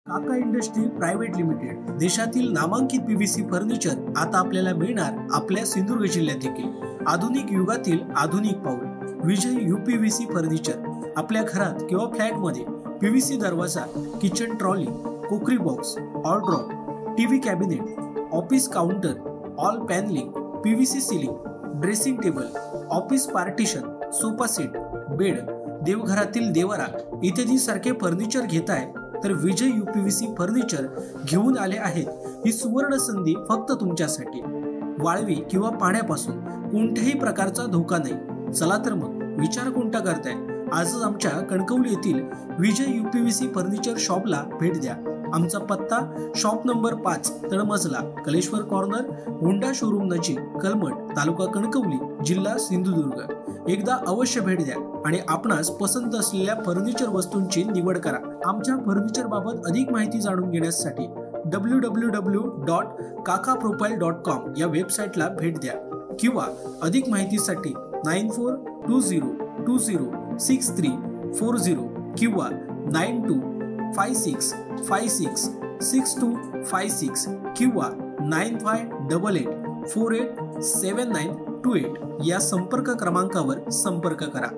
काका industry private limited देशातील नामांकित पीव्हीसी फर्निचर आता आपल्याला मिळणार आपल्या सिंधुदुर्ग जिल्ह्यात देखील। आधुनिक युगातील आधुनिक पाऊल विजय यूपीव्हीसी फर्निचर। आपल्या घरात किंवा फ्लॅट मध्ये पीव्हीसी दरवाजा, kitchen trolley, crockery box, wardrobe, TV cabinet, office counter, wall panelling, PVC ceiling, dressing table, office partition, sofa set, bed, देवघरातील देवरा इत्यादी सारखे फर्निचर घेताय तर विजय यूपीव्हीसी फर्निचर घेऊन आले आहेत। ही सुवर्ण संधी फक्त तुमच्यासाठी। वाळवी किंवा पाण्यापासून कोणत्याही प्रकारचा धोका नाही। चला तर मग विचार कोणता करताय, आजच आमच्या कणकवली येथील विजय यूपीव्हीसी फर्निचर शॉपला भेट द्या। आमचा पत्ता शॉप नंबर 5 तळमजला, कलेश्वर कॉर्नर, होंडा शोरूम नजीक, कलमट, तालुका कणकवली, जिल्हा सिंधुदुर्ग। एकदा अवश्य भेट द्या आणि आपणास पसंत असलेल्या फर्निचर वस्तूंची निवड करा। आमच्या फर्निचर बाबत अधिक माहिती जाणून घेण्यासाठी www.kakaprofile.com या वेबसाईटला भेट द्या किंवा अधिक माहितीसाठी 9420206340 किंवा 9256566256 किंवा 9588487928 या संपर्क क्रमांकावर संपर्क करा।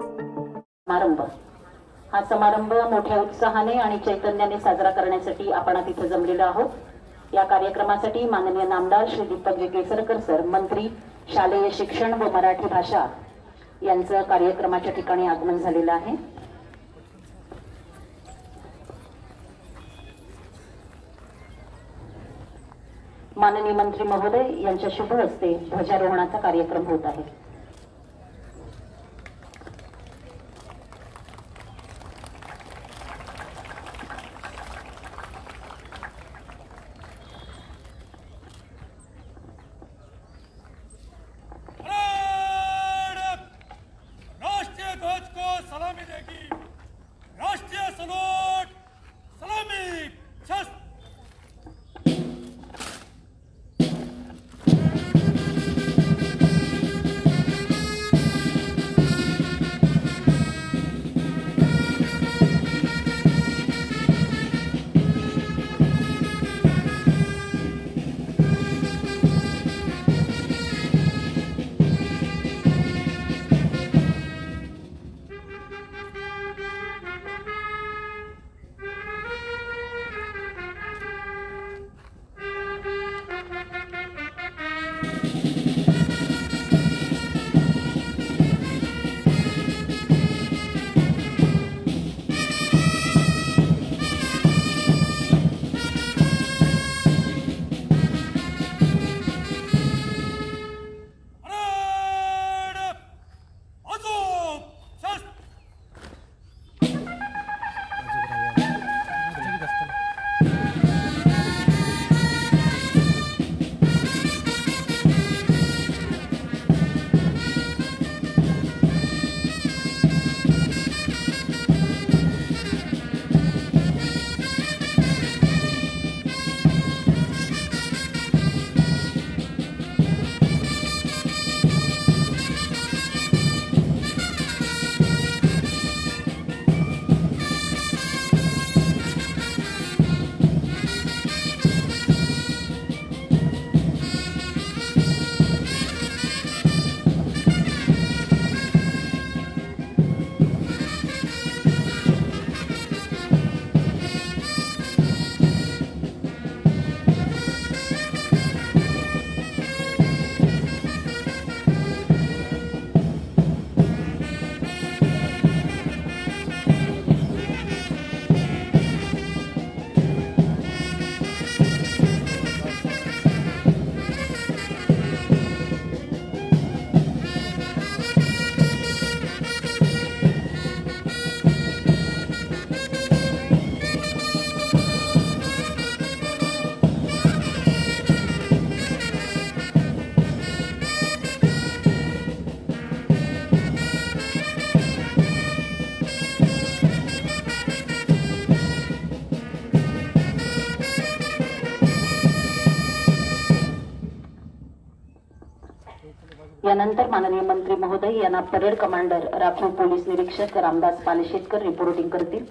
हा समारंभ मोठ्या उत्साहाने आणि चैतन्याने साजरा करण्यासाठी आपण तिथे जमलेलो आहोत। या कार्यक्रमासाठी माननीय नामदार श्री दीपक केसरकर सर, मंत्री शालेय शिक्षण व मराठी भाषा यांचं कार्यक्रमाच्या ठिकाणी आगमन झालेलं आहे। माननीय मंत्री महोदय यांच्या शुभ हस्ते ध्वजारोहणाचा कार्यक्रम होत आहे। राष्ट्रीय ध्वज को सलामी देगी, राष्ट्रीय सलूट, सलामी, शस्त्र। यानंतर माननीय मंत्री महोदय यांना परेड कमांडर राखीव पोलीस निरीक्षक रामदास पालेशेटकर रिपोर्टिंग करतील।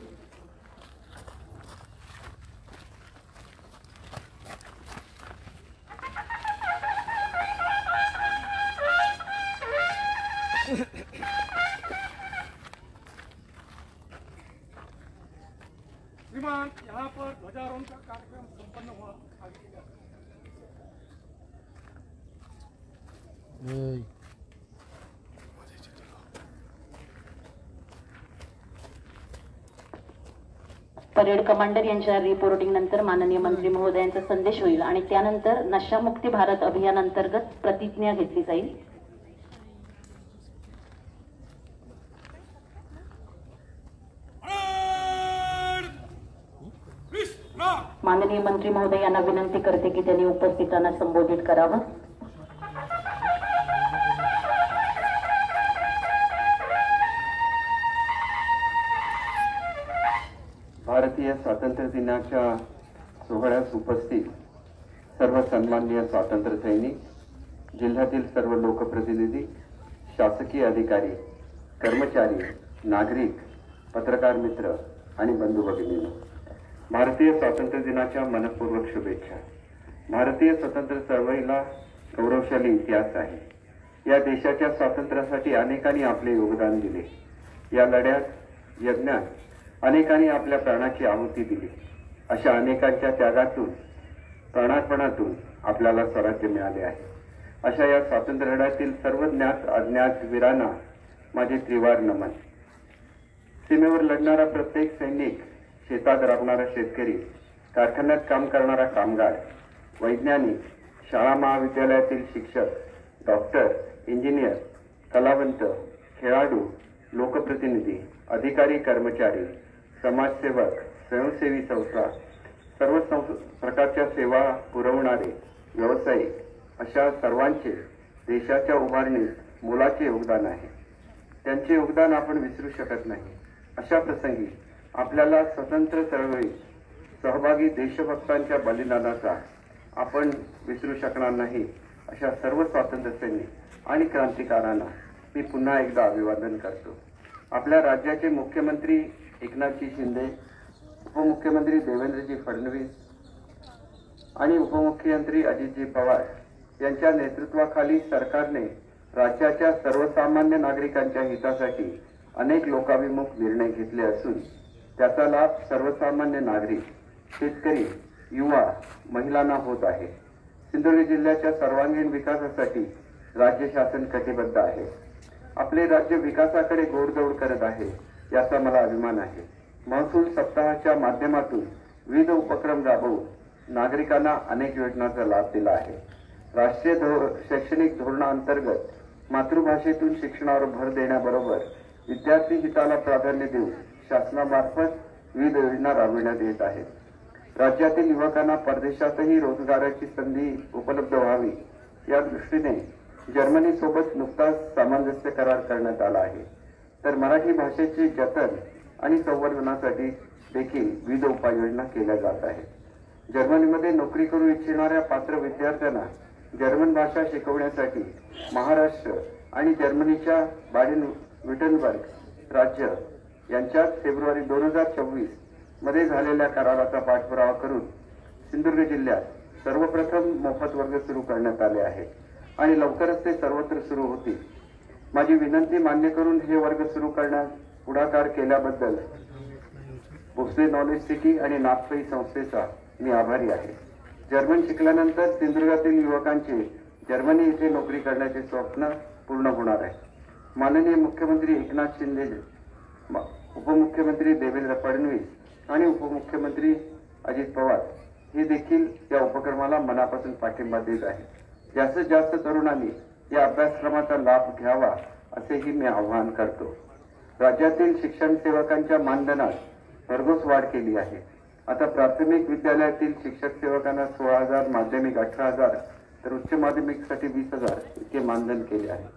यहाँ पर ध्वजारोहण का कार्यक्रम संपन्न हुआ। परेड कमांडर यांच्या रिपोर्टिंग नंतर माननीय मंत्री महोदयांचा संदेश होईल आणि त्यानंतर नशामुक्ती भारत अभियान अंतर्गत प्रतिज्ञा घेतली जाईल। माननीय मंत्री महोदय यांना विनंती करते की त्यांनी उपस्थितांना संबोधित करावं। भारतीय स्वातंत्र्य दिनाच्या सोहळ्यास उपस्थित सर्व सन्माननीय स्वातंत्र्य सैनिक, जिल्ह्यातील सर्व लोकप्रतिनिधी, शासकीय अधिकारी, कर्मचारी, नागरिक, पत्रकार मित्र आणि बंधू भगिनींनो, भारतीय स्वातंत्र्य दिनाच्या मनपूर्वक शुभेच्छा। भारतीय स्वातंत्र्य चळवळीला गौरवशाली इतिहास आहे। या देशाच्या स्वातंत्र्यासाठी अनेकांनी आपले योगदान दिले। या लढ्यात यज्ञात अनेकांनी आपल्या प्राणाची आहुती दिली। अशा अनेकांच्या त्यागातून, प्राणार्पणातून आपल्याला स्वराज्य मिळाले आहे। अशा या स्वातंत्र्य लढ्यातील सर्व ज्ञात अज्ञात वीरांना माझे त्रिवार नमन। सीमेवर लढणारा प्रत्येक सैनिक, शेतात राबणारा शेतकरी, कारखान्यात काम करणारा कामगार, वैज्ञानिक, शाळा महाविद्यालयातील शिक्षक, डॉक्टर, इंजिनियर, कलावंत, खेळाडू, लोकप्रतिनिधी, अधिकारी, कर्मचारी, समाजसेवक, स्वयंसेवी संस्था, सर्व प्रकारच्या सेवा पुरवणारे व्यावसायिक, अशा सर्वांचे देशाच्या उभारणीत मोलाचे योगदान आहे। त्यांचे योगदान आपण विसरू शकत नाही। अशा प्रसंगी आपल्याला स्वतंत्र चळवळीत सहभागी देशभक्तांच्या बलिदानाचा आपण विसरू शकणार नाही। अशा सर्व स्वातंत्र्य सैनिक आणि क्रांतिकारांना मी पुन्हा एकदा अभिवादन करतो। आपल्या राज्याचे मुख्यमंत्री एकनाथजी शिंदे, उपमुख्यमंत्री देवेंद्रजी फडणवीस आणि उपमुख्यमंत्री अजितजी पवार यांच्या नेतृत्वाखाली सरकारने राज्याच्या सर्वसामान्य नागरिकांच्या हितासाठी अनेक लोकाभिमुख निर्णय घेतले असून त्याचा लाभ सर्वसामान्य नागरिक, शेतकरी, युवा, महिलांना होत आहे। सिंधुदुर्ग जिल्ह्याच्या सर्वांगीण विकासासाठी राज्य शासन कटिबद्ध आहे। आपले राज्य विकासाकडे घोडदौड करत आहे, याचा मला अभिमान आहे। महसूल सप्ताहाच्या माध्यमातून विविध उपक्रम राबवून नागरिकांना अनेक योजनांचा लाभ दिला आहे। राष्ट्रीय शैक्षणिक धोरणाअंतर्गत मातृभाषेतून शिक्षणावर भर देण्याबरोबर विद्यार्थी हिताला प्राधान्य देऊन शासनामार्फत विविध योजना राबविण्यात येत आहेत। राज्यातील युवकांना परदेशातही रोजगाराची संधी उपलब्ध व्हावी या दृष्टीने जर्मनी सोबत नुकताच सामंजस्य करार करण्यात आला आहे। तर मराठी भाषेचे जतन आणि संवर्धनासाठी देखील विविध उपाययोजना केल्या जात आहेत। जर्मनीमध्ये नोकरी करू इच्छिणाऱ्या पात्र विद्यार्थ्यांना जर्मन भाषा शिकवण्यासाठी महाराष्ट्र आणि जर्मनीच्या बाडेन-व्युर्टेंबर्ग राज्य यांच्यात फेब्रुवारी 2024 मध्ये झालेल्या कराराचा पाठपुरावा करून सिंधुदुर्ग जिल्ह्यात सर्वप्रथम मोफत वर्ग सुरू करण्यात आले आहेत आणि लवकरच ते सर्वत्र सुरू होतील। माझी विनंती मान्य करून हे वर्ग सुरू करण्यास पुढाकार केल्याबद्दल भोसले नॉलेज सिटी आणि नागपई संस्थेचा मी आभारी आहे। जर्मन शिकल्यानंतर सिंधुदुर्गातील युवकांचे जर्मनी येथे नोकरी करण्याचे स्वप्न पूर्ण होणार आहे। माननीय मुख्यमंत्री एकनाथ शिंदे, उपमुख्यमंत्री देवेंद्र फडणवीस आणि उपमुख्यमंत्री अजित पवार हे देखील या उपक्रमाला मनापासून पाठिंबा देत आहेत। जास्तीत जास्त तरुणांनी या अभ्यासक्रमाचा लाभ घ्यावा असेही मी आवाहन करतो। राज्यातील शिक्षण सेवकांच्या मानधनात भरघोस वाढ केली आहे। आता प्राथमिक विद्यालयातील शिक्षक सेवकांना 16,000, माध्यमिक 18,000 तर उच्च माध्यमिकसाठी 20,000 इतके मानधन केले आहे।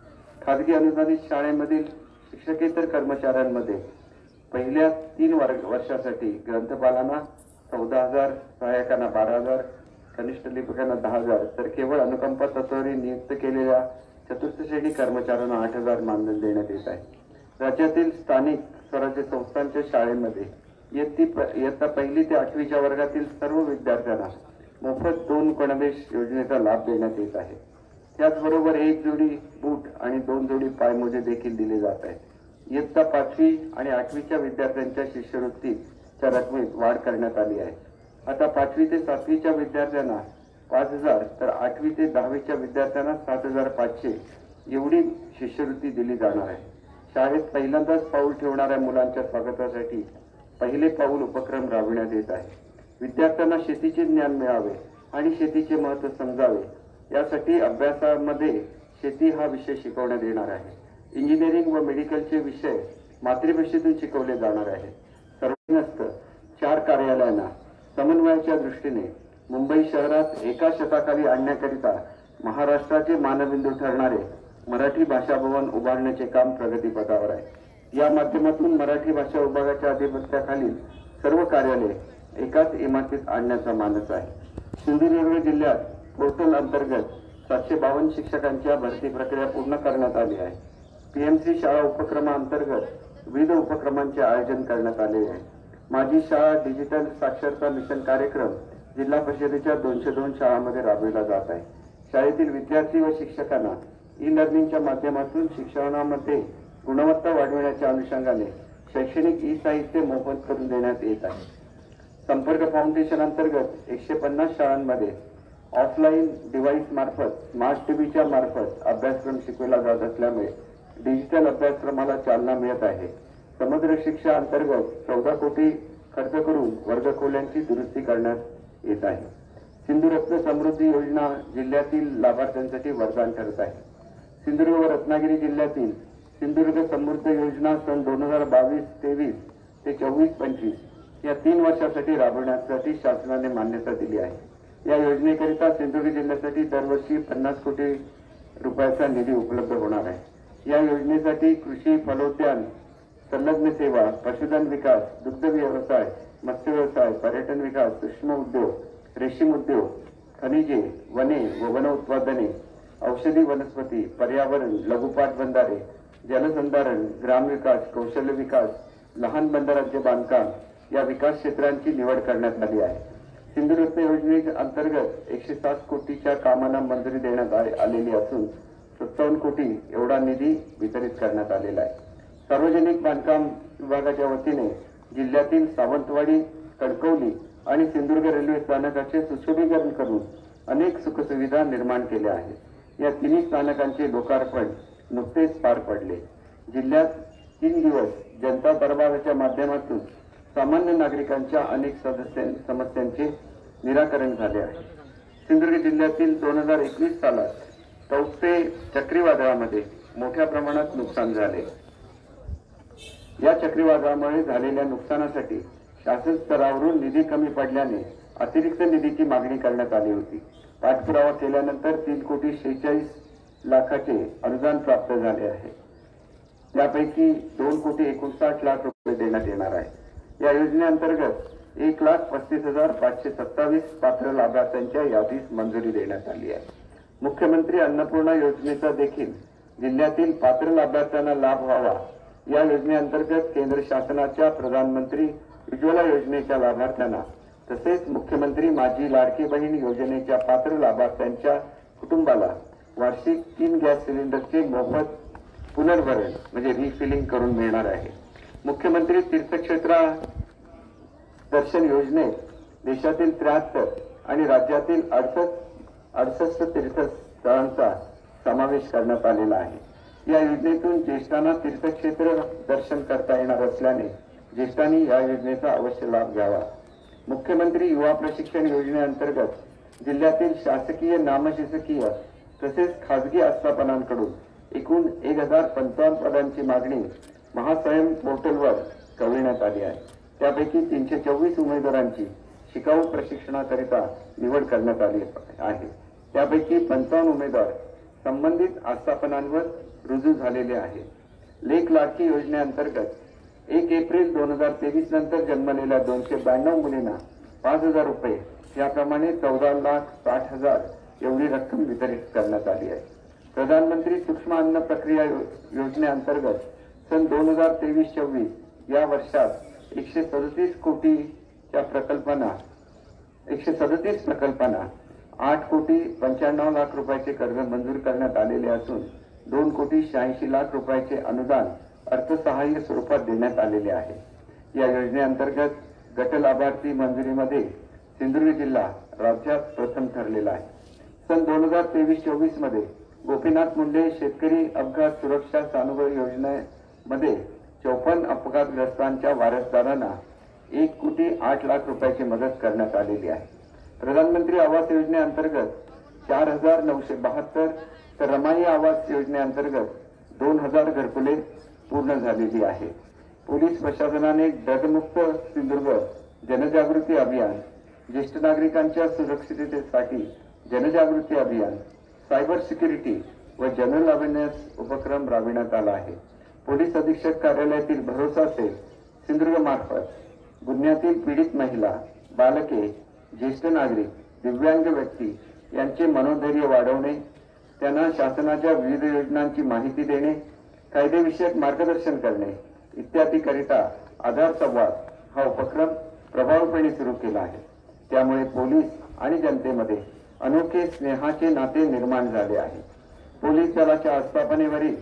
खाजगी अनुदानित शाळेमधील शिक्षकेतर कर्मचाऱ्यांमध्ये पहिल्या 3 वर्षासाठी ग्रंथपालांना 14,000, सहाय्यकांना 12,000, कनिष्ठ लिपिकांना 10,000 तर केवळ अनुकंपा तत्त्वावर नियुक्त केलेल्या चतुर्थ श्रेणी कर्मचाऱ्यांना 8,000 मानधन देण्यात येत आहे। राज्यातील स्थानिक स्वराज्य संस्थांच्या शाळेमध्ये इयत्ता 1ली ते 8वीच्या वर्गातील सर्व विद्यार्थ्यांना मोफत 2 गणवेश योजनेचा लाभ देण्यात येत आहे। त्याचबरोबर 1 जोडी बूट आणि 2 जोडी पायमोजे देखील दिले जात आहेत। इयत्ता 5वी आणि 8वीच्या विद्यार्थ्यांच्या शिष्यवृत्तीत च्या रकमेत वाढ करण्यात आली आहे. आता 5वी ते 7वीच्या विद्यार्थ्यांना 5,000 तर 8वी ते 10वीच्या विद्यार्थ्यांना 7,500 एवढी शिष्यवृत्ती दिली जाणार आहे. शाळेत पहिल्यांदाच पाऊल ठेवणाऱ्या मुलांच्या स्वागतासाठी पहिले पाऊल उपक्रम राबविण्यात येत आहे. विद्यार्थ्यांना शेतीचे ज्ञान मिळावे आणि शेतीचे महत्त्व समजावे यासाठी अभ्यासामध्ये शेती हा विषय शिकवण्यात येणार आहे. इंजिनिअरिंग व मेडिकलचे विषय मातृभाषेतून शिकवले जाणार आहेत. सर्वस्त 4 कार्यालयांना समन्वयाच्या दृष्टीने मुंबई शहरात एका छताखाली आणण्याकरिता महाराष्ट्राचे मानबिंदू ठरणारे मराठी भाषा भवन उभारण्याचे काम प्रगतीपथावर आहे. या माध्यमातून मराठी भाषा विभागाच्या अधिपत्याखालील सर्व कार्यालये एकाच इमारतीत आणण्याचा मानस आहे. सिंधुदुर्ग जिल्ह्यात पोर्टल अंतर्गत 752 शिक्षकांच्या भरती प्रक्रिया पूर्ण करण्यात आली आहे. PMC शाळा उपक्रमांतर्गत विविध उपक्रमांचे आयोजन करण्यात आले आहे. माझी शाळा डिजिटल साक्षरता मिशन कार्यक्रम जिल्हा परिषदेच्या 202 शाळांमध्ये राबविला जात आहे. शाळेतील विद्यार्थी व शिक्षकांना ई-लर्निंगच्या माध्यमातून शिक्षणामध्ये गुणवत्ता वाढविण्याच्या अनुषंगाने शैक्षणिक ई-साहित्य मोफत करून देण्यात येत आहे. संपर्क फाउंडेशन अंतर्गत 150 शाळांमध्ये ऑफलाईन डिव्हाइस मार्फत स्मार्ट टीव्हीच्या मार्फत अभ्यासक्रम शिकवला जात असल्यामुळे डिजिटल अभ्यासक्रमाला चालना मिळत आहे. समग्र शिक्षा अंतर्गत 14 कोटी खर्च करून वर्गखोल्यांची दुरुस्ती करण्यात येत आहे. सिंधुरत्न समृद्धी योजना जिल्ह्यातील लाभार्थ्यांसाठी वरदान ठरत आहे. सिंधुदुर्ग व रत्नागिरी जिल्ह्यातील सिंधुदुर्ग समृद्धी योजना सन 2022-23 ते 24-25 या 3 वर्षासाठी राबवण्यासाठी शासनाने मान्यता दिली आहे. या योजनेकरिता सिंधुदुर्ग जिल्ह्यासाठी दरवर्षी 50 कोटी रुपयाचा निधी उपलब्ध होणार आहे. या योजनेसाठी कृषी, फलोद्यान, संलग्न सेवा, पशुधन विकास, दुग्ध व्यवसाय, मत्स्य व्यवसाय, पर्यटन विकास, सूक्ष्म उद्योग, रेशीम उद्योग, खनिजे, वने व वन उत्पादने, औषधी वनस्पती, पर्यावरण, लघु पाटबंधारे, जलसंधारण, ग्रामविकास, कौशल्य विकास, लहान बंदरांचे बांधकाम या विकास क्षेत्रांची निवड करण्यात आली आहे. सिंधुरत्न योजनेअंतर्गत 107 कोटीच्या कामांना मंजुरी देण्यात आलेली असून 57 कोटी एवढा निधी वितरित करण्यात आलेला आहे. सार्वजनिक बांधकाम विभागाच्या वतीने जिल्ह्यातील सावंतवाडी, कणकवली आणि सिंधुदुर्ग रेल्वे स्थानकाचे सुशोभीकरण करून अनेक सुखसुविधा निर्माण केल्या आहेत. या तिन्ही स्थानकांचे लोकार्पण नुकतेच पार पडले. जिल्ह्यात 3 दिवस जनता दरबाराच्या माध्यमातून सामान्य नागरिकांच्या अनेक समस्यांचे निराकरण झाले आहे. सिंधुदुर्ग जिल्ह्यातील 2021 सालात तौक्ते चक्रीवादळामध्ये मोठ्या प्रमाणात नुकसान झाले. या चक्रीवादळामुळे झालेल्या नुकसानासाठी शासन स्तरावरून निधी कमी पडल्याने अतिरिक्त निधीची मागणी करण्यात आली होती. पाठपुरावा केल्यानंतर 3,46,00,000चे अनुदान प्राप्त झाले आहे. त्यापैकी 2,59,00,000 रुपये देण्यात येणार आहे. या योजनेअंतर्गत 1,35,527 पात्र लाभार्थ्यांच्या यादीस मंजुरी देण्यात आली आहे. मुख्यमंत्री अन्नपूर्णा योजनेचा देखील जिल्ह्यातील पात्र लाभार्थ्यांना लाभ व्हावा या योजनेअंतर्गत केंद्र शासनाच्या प्रधानमंत्री उज्ज्वला योजनेच्या लाभार्थ्यांना तसेच मुख्यमंत्री माझी लाडकी बहीण योजनेच्या पात्र लाभार्थ्यांच्या कुटुंबाला वार्षिक 3 गॅस सिलेंडरचे मोफत पुनर्भरण म्हणजे रिफिलिंग करून मिळणार आहे. मुख्यमंत्री तीर्थक्षेत्र दर्शन योजनेत देशातील 73 आणि राज्यातील 68 तीर्थस्थळांचा समावेश करण्यात आलेला आहे. या योजनेतून ज्येष्ठांना तीर्थक्षेत्र दर्शन करता येणार असल्याने ज्येष्ठांनी या योजनेचा अवश्य लाभ घ्यावा. मुख्यमंत्री युवा प्रशिक्षण योजनेअंतर्गत जिल्ह्यातील शासकीय, नामशासकीय तसेच खासगी आस्थापनांकडून एकूण 1,055 पदांची मागणी महास्वयं पोर्टलवर कळविण्यात आली आहे. त्यापैकी 324 उमेदवारांची शिकाऊ प्रशिक्षणाकरिता निवड करण्यात आली आहे. त्यापैकी 55 उमेदवार संबंधित आस्थापनांवर रुजू झालेले आहेत. लेख लाडकी योजनेअंतर्गत 1 एप्रिल 2023 नंतर जन्मलेल्या 292 मुलींना 5,000 रुपये याप्रमाणे 14,60,000 एवढी रक्कम वितरित करण्यात आली आहे. प्रधानमंत्री सूक्ष्म अन्न प्रक्रिया योजनेअंतर्गत सन 2023-24 या वर्षात 137 कोटीच्या प्रकल्पांना 8,95,00,000 रुपयाचे कर्ज मंजूर करण्यात आलेले असून 2,86,00,000 रुपयाचे अनुदान अर्थसहाय्य स्वरूपात देण्यात आलेले आहे. या योजनेअंतर्गत गट लाभार्थी मंजुरीमध्ये सिंधुदुर्ग जिल्हा राज्यात प्रथम ठरलेला आहे. सन 2023-24 मध्ये गोपीनाथ मुंडे शेतकरी अपघात सुरक्षा सानुग्रह योजनेमध्ये 54 अपघातग्रस्तांच्या वारसदारांना 1,08,00,000 रुपयाची मदत करण्यात आलेली आहे. प्रधानमंत्री आवास योजनेअंतर्गत 4,972 तर रमाई आवास योजनेअंतर्गत 2,000 घरकुले पूर्ण झालेली आहे. पोलीस प्रशासनाने ड्रगमुक्त सिंधुदुर्ग जनजागृती अभियान, ज्येष्ठ नागरिकांच्या सुरक्षिततेसाठी जनजागृती अभियान, सायबर सिक्युरिटी व जनरल अवेअरनेस उपक्रम राबविण्यात आला आहे. पोलीस अधीक्षक कार्यालयातील भरोसा सेल सिंधुदुर्ग मार्फत गुन्ह्यातील पीडित महिला, बालके, ज्येष्ठ नागरिक, दिव्यांग व्यक्ती यांचे मनोधैर्य वाढवणे, त्यांना शासनाच्या विविध योजनांची माहिती देणे, कायदेविषयक मार्गदर्शन करणे इत्यादी करिता आधार संवाद हा उपक्रम प्रभावीपणे सुरू केला आहे. त्यामुळे पोलीस आणि जनतेमध्ये अनोखे स्नेहाचे नाते निर्माण झाले आहे. पोलीस दलाच्या आस्थापनेवरील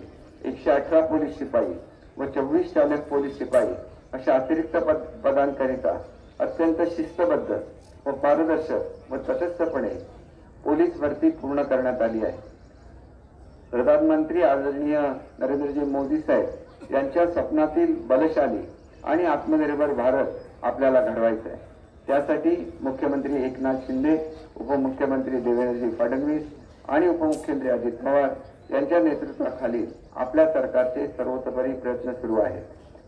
118 पोलीस शिपाई व 24 चालक पोलीस शिपाई अशा अतिरिक्त पदांकरिता अत्यंत शिस्तबद्ध व पारदर्शक व तटस्थपणे पोलीस भरती पूर्ण करण्यात आली आहे. प्रधानमंत्री आदरणीय नरेंद्रजी मोदी साहेब यांच्या स्वप्नातील बलशाली आणि आत्मनिर्भर भारत आपल्याला घडवायचा आहे. त्यासाठी मुख्यमंत्री एकनाथ शिंदे, उपमुख्यमंत्री देवेंद्रजी फडणवीस आणि उपमुख्यमंत्री अजित पवार यांच्या नेतृत्वाखाली आपल्या सरकारचे सर्वतोपरी प्रयत्न सुरू आहेत.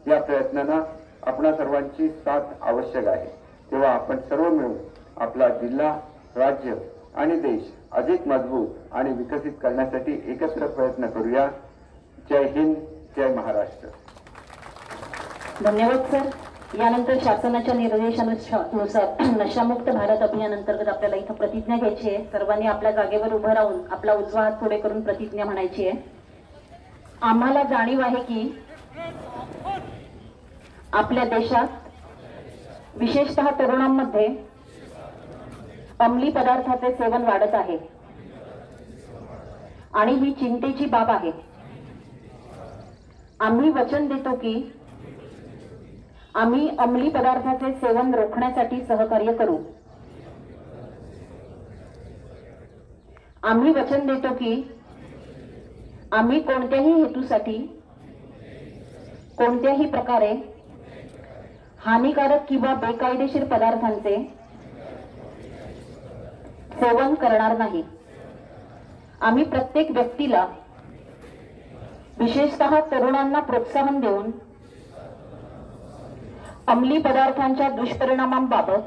या प्रयत्नांना आपणा सर्वांची साथ आवश्यक आहे. तेव्हा आपण सर्व मिळून आपला जिल्हा, राज्य आणि देश अधिक मजबूत आणि विकसित करण्यासाठी एकत्र प्रयत्न करूया. जय हिंद, जय महाराष्ट्र. धन्यवाद सर. यानंतर शासनाच्या निर्देशानुसार नशामुक्त भारत अभियान अंतर्गत आपल्याला इथं प्रतिज्ञा घ्यायची आहे. सर्वांनी आपल्या जागेवर उभं राहून आपला उजवा हात पुढे करून प्रतिज्ञा म्हणायची आहे. आम्हाला जाणीव आहे की आपल्या देशात विशेषतः तरुणांमध्ये अंमली पदार्थाचे सेवन वाढत आहे आणि ही चिंतेची बाब आहे. आम्ही वचन देतो की आम्ही अंमली पदार्थाचे सेवन रोखण्यासाठी सहकार्य करू. आम्ही वचन देतो की आम्ही कोणत्याही हेतूसाठी कोणत्याही प्रकारे हानिकारक किंवा बेकायदेशीर पदार्थांचे सेवन करणार नाही. आम्ही प्रत्येक व्यक्तीला, विशेषतः तरुणांना प्रोत्साहन देऊन अंमली पदार्थांच्या दुष्परिणामांबाबत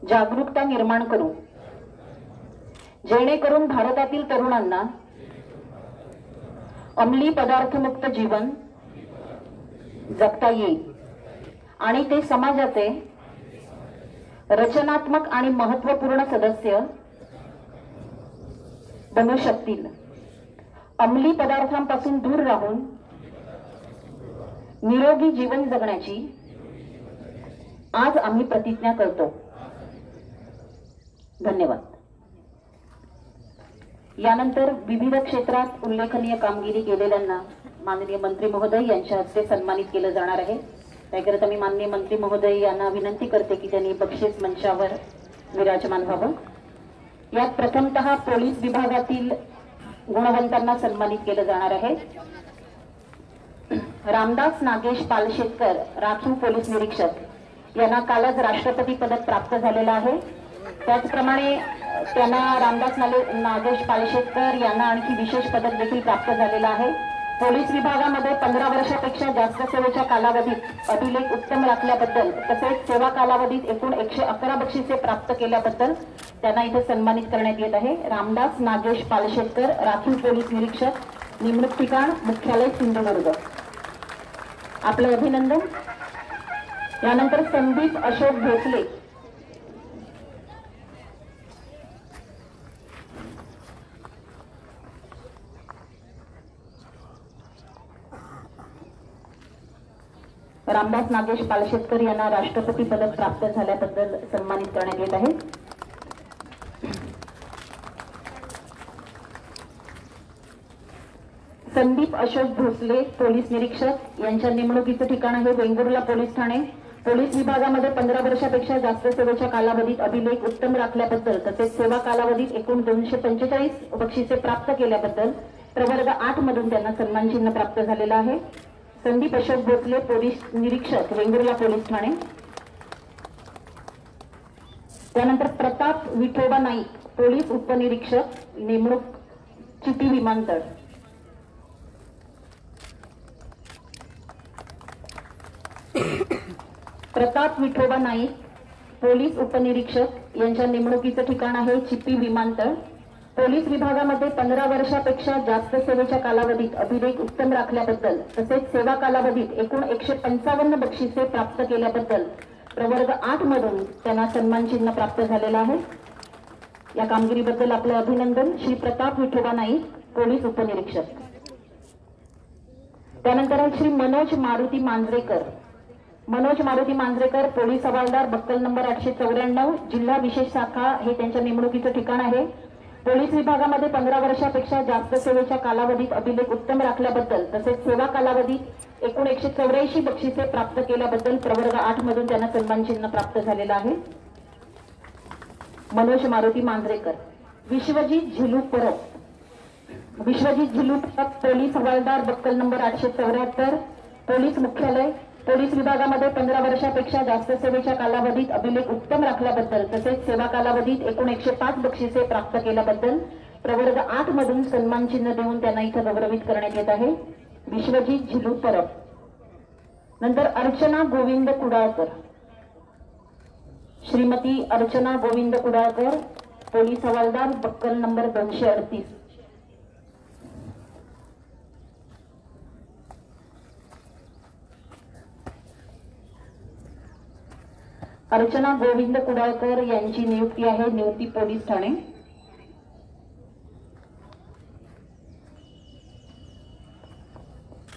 जागरूकता निर्माण करू, जेणेकरून भारतातील तरुणांना अंमली पदार्थमुक्त जीवन जगता येईल आणि ते समाजाचे रचनात्मक आणि महत्त्वपूर्ण सदस्य बनू शकतील. अंमली पदार्थांपासून दूर राहून निरोगी जीवन जगण्याची आज आम्ही प्रतिज्ञा करतो. धन्यवाद. यानंतर विविध क्षेत्रात उल्लेखनीय कामगिरी केलेल्यांना माननीय मंत्री महोदय यांच्या हस्ते सन्मानित केलं जाणार आहे. त्याकरिता मी माननीय मंत्री महोदय यांना विनंती करते की त्यांनी बक्षीस मंचावर विराजमान व्हावं. यात प्रथमतः पोलीस विभागातील गुणवंतांना सन्मानित केलं जाणार आहे. रामदास नागेश पालशेतकर, राखीव पोलीस निरीक्षक यांना कालच राष्ट्रपती पदक प्राप्त झालेलं आहे. त्याचप्रमाणे त्यांना रामदास नागेश पालशेतकर यांना आणखी विशेष पदक देखील प्राप्त झालेलं आहे. पोलीस विभागामध्ये 15 वर्षापेक्षा जास्त सेवेच्या कालावधीत अभिलेख उत्तम राखल्याबद्दल तसेच सेवा कालावधीत एकूण 111 बक्षिसे प्राप्त केल्याबद्दल त्यांना इथे सन्मानित करण्यात येत आहे. रामदास नागेश पालशेतकर, राखीव पोलीस निरीक्षक, नेमणूक ठिकाण मुख्यालय सिंधुदुर्ग. आपलं अभिनंदन. यानंतर संदीप अशोक भोसले, रामदास नागेश पालशेतकर यांना राष्ट्रपती पदक प्राप्त झाल्याबद्दल सन्मानित करण्यात येत आहे. संदीप अशोक भोसले, पोलीस निरीक्षक यांच्या नेमणुकीचं ठिकाण आहे वेंगुर्ला पोलीस ठाणे. पोलीस विभागामध्ये 15 वर्षापेक्षा जास्त सेवेच्या कालावधीत अभिलेख उत्तम राखल्याबद्दल तसेच सेवा कालावधीत एकूण 245 बक्षिसे प्राप्त केल्याबद्दल प्रवर्ग 8 मधून त्यांना सन्मान चिन्ह प्राप्त झालेलं आहे। संदीप अशोक भोसले, पोलीस निरीक्षक, वेंगुर्ला पोलीस ठाणे। त्यानंतर प्रताप विठोबा नाईक, पोलीस उपनिरीक्षक, नेमणूक चिपी विमानतळ। प्रताप विठोबा नाईक, पोलीस उपनिरीक्षक यांच्या नेमणुकीचं ठिकाण आहे चिपी विमानतळ। पोलीस विभागामध्ये 15 वर्षापेक्षा जास्त सेवेच्या कालावधीत अभिलेख उत्तम राखल्याबद्दल तसेच सेवा कालावधीत एकूण 155 बक्षिसे प्राप्त केल्याबद्दल प्रवर्ग 8 मधून त्यांना सन्मान चिन्ह प्राप्त झालेलं आहे। या कामगिरीबद्दल आपलं अभिनंदन श्री प्रताप विठोबा नाईक, पोलीस उपनिरीक्षक। त्यानंतर आहे श्री मनोज मारुती मांजरेकर, मनोज मारुती मांजरेकर, पोलीस हवालदार, बक्कल नंबर 894, जिल्हा विशेष शाखा हे त्यांच्या नेमणुकीचं ठिकाण आहे। पोलीस विभागामध्ये 15 वर्षापेक्षा जास्त सेवेच्या कालावधीत अभिलेख उत्तम राखल्याबद्दल तसेच सेवा कालावधीत एकूण 184 बक्षिसे प्राप्त केल्याबद्दल प्रवर्ग 8 मधून त्यांना सन्मान चिन्ह प्राप्त झालेलं आहे। मनोज मारुती मांजरेकर। विश्वजित झिलू परब, विश्वजित झिलू परब, पोलीस हवालदार, बक्कल नंबर 874, पोलीस मुख्यालय। पोलीस विभागामध्ये 15 वर्षापेक्षा जास्त सेवेच्या कालावधीत अभिलेख उत्तम राखल्याबद्दल तसेच सेवा कालावधीत एकूण 105 बक्षिसे प्राप्त केल्याबद्दल प्रवर्ग 8 मधून सन्मान चिन्ह देऊन त्यांना इथं गौरवित करण्यात येत आहे। विश्वजित झिलू परब। नंतर अर्चना गोविंद कुडाळकर, श्रीमती अर्चना गोविंद कुडाळकर, पोलीस हवालदार, बक्कल नंबर 238। अर्चना गोविंद कुडाळकर यांची नियुक्ती आहे निवती पोलीस ठाणे।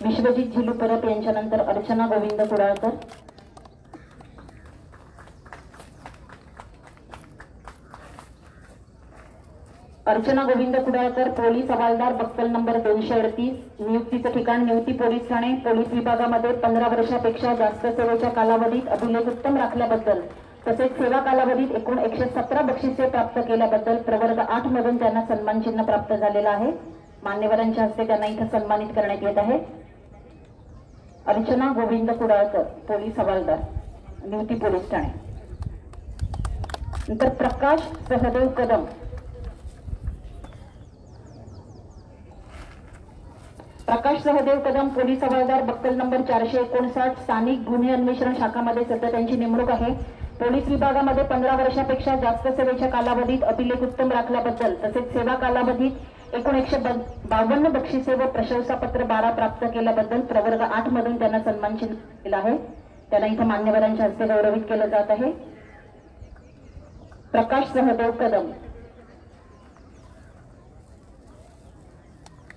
विश्वजित झिलू परब यांच्यानंतर अर्चना गोविंद कुडाळकर। अर्चना गोविंद कुडाळकर, पोलीस हवालदार, बक्कल नंबर 238, नियुक्तीचं ठिकाण निवती पोलीस ठाणे। पोलीस विभागामध्ये 15 वर्षापेक्षा जास्त सेवेच्या कालावधीत अभिलेख उत्तम राखल्याबद्दल तसेच सेवा कालावधीत एकूण 117 बक्षिसे प्राप्त केल्याबद्दल प्रवर्ग 8 मधून त्यांना सन्मान चिन्ह प्राप्त झालेलं आहे। मान्यवरांच्या हस्ते त्यांना इथं सन्मानित करण्यात येत आहे। अर्चना गोविंद कुडाळकर, पोलीस हवालदार, निवती पोलीस ठाणे। नंतर प्रकाश सहदेव कदम, प्रकाश सहदेव कदम, पोलीस हवालदार, बक्कल नंबर 459, स्थानिक गुन्हे अन्वेषण शाखामध्ये सध्या त्यांची नेमणूक आहे। पोलीस विभागामध्ये 15 वर्षापेक्षा जास्त सेवेच्या कालावधीत अभिलेख उत्तम राखल्याबद्दल तसेच सेवा कालावधीत एकूण 152 बक्षिसे व प्रशंसापत्र 12 प्राप्त केल्याबद्दल प्रवर्ग 8 मधून त्यांना सन्मान चिन्ह दिला आहे। त्यांना इथं मान्यवरांच्या हस्ते गौरवित केलं जात आहे। प्रकाश सहदेव कदम।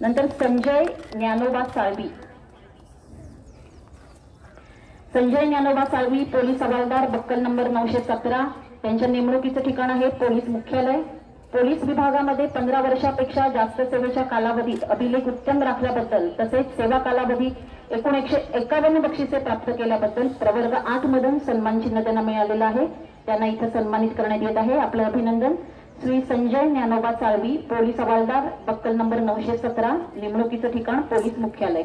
नंतर संजय ज्ञानोबा साळवी, संजय ज्ञानोबा साळवी, पोलीस हवालदार, बक्कल नंबर 917, त्यांच्या नेमणुकीचं ठिकाण आहे पोलीस मुख्यालय। पोलीस विभागामध्ये 15 वर्षापेक्षा जास्त सेवेच्या कालावधीत अभिलेख उत्तम राखल्याबद्दल तसेच सेवा कालावधीत एकूण 151 बक्षिसे प्राप्त केल्याबद्दल प्रवर्ग 8 मधून सन्मान चिन्ह त्यांना मिळालेलं आहे। त्यांना इथं सन्मानित करण्यात येत आहे। आपलं अभिनंदन श्री संजय ज्ञानोबा साळवी, पोलीस हवालदार, बक्कल नंबर 917, नेमणुकीचं ठिकाण पोलीस मुख्यालय।